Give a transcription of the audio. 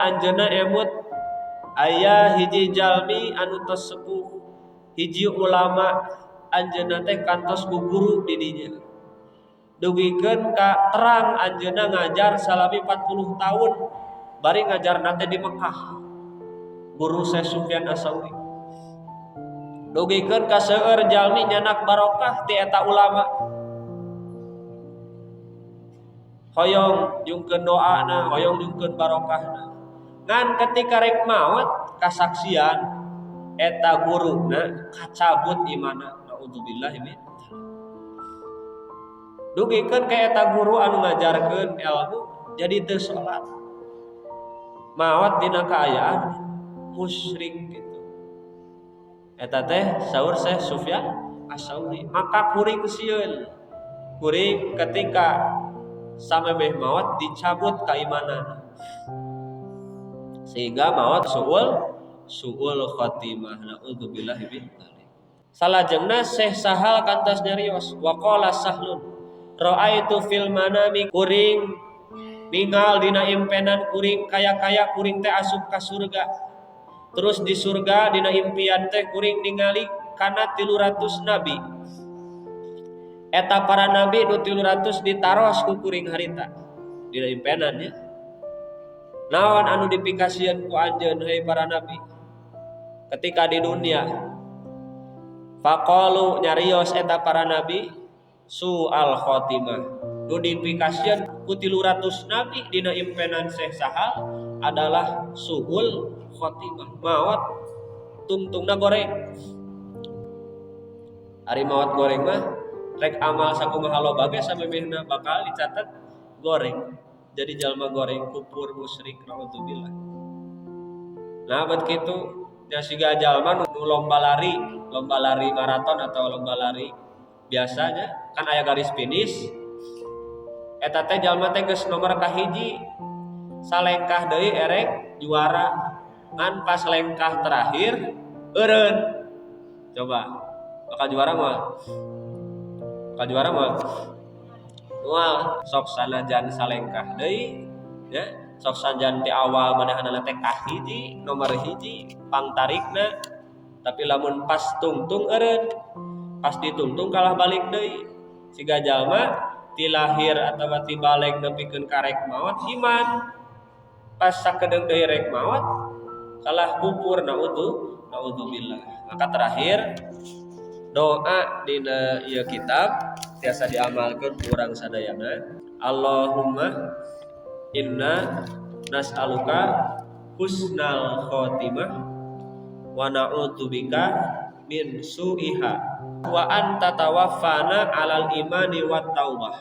Anjeunna emut aya hiji jalmi anu tos sepuh, hiji ulama anjeunna teh kantos guguru di dinya. Dugikeun ka terang anjeunna ngajar salami 40 tahun bari ngajarna teh di Mekah. Guru Syekh Sufyan Ats-Tsauri. Dugikeun ka seueur jalmi nyanak barokah ti eta ulama. Hoyong jungkeun doana, hoyong jungkeun barokahna. Ngan ketika rek maot kasaksian eta guruna kacabut imanna. Naudzubillah min. Dugikeun ka eta guru anu ngajarkeun ilmu jadi teu salat. Maot dina kaayaan musyrik gitu. Eta teh saur Syekh Sufyan Ats-Tsauri. Maka kuring sieun. Kuring ketika samemeh maot dicabut keimanan. Sehingga maot suul khotimah. Naudzubillah min dzalik. Salajengna Syekh Sahal kantos nyarios wa qala Sahlun ra'aitu fil manami kuring ningal dina impenan kuring kaya-kaya kuring teh asup ka surga. Terus di surga dina impian teh kuring ningali kana 300 nabi. Eta para nabi nu 300 ditaros ku kuring harita dina impenannya. Naon anu dipikasieun ku anjeun hei para nabi ketika di dunia? Faqalu nyarios eta para nabi su'al khotimah. Nu dipikasieun ku 300 nabi dina impenan Syekh Sahal adalah su'ul khotimah. Maot tungtungna goreng. Ari maot goreng mah rek amal sakumaha loba ge samemehna bakal dicatat goreng. Jadi jalma goreng kufur musyrik naudzubillah. Nah bet kitu nya siga jalma nu lomba lari maraton atau lomba lari biasanya kan aya garis finish. Eta teh jalma teh geus nomor kahiji salengkah deui erek juara. Ngan pas lengkah terakhir eureun. Coba bakal juara mah moal sok sanajan salengkah deui ya, sok sanajan ti awal manehna teh kahiji nomor hiji pangtarikna, tapi lamun pas tungtung eureun, pas ditungtung kalah balik deui. Siga jalma ti lahir atawa ti baleg nepikeun karek maot iman, pas sakedeung deui rek maot kalah kufur naudzubillah. Maka terakhir doa dina ieu kitab tiasa diamalkeun urang sadayana. Allahumma inna nas'aluka husnal khotimah wa na'udzubika min su'iha wa anta tawaffana 'alal imani wat taubah.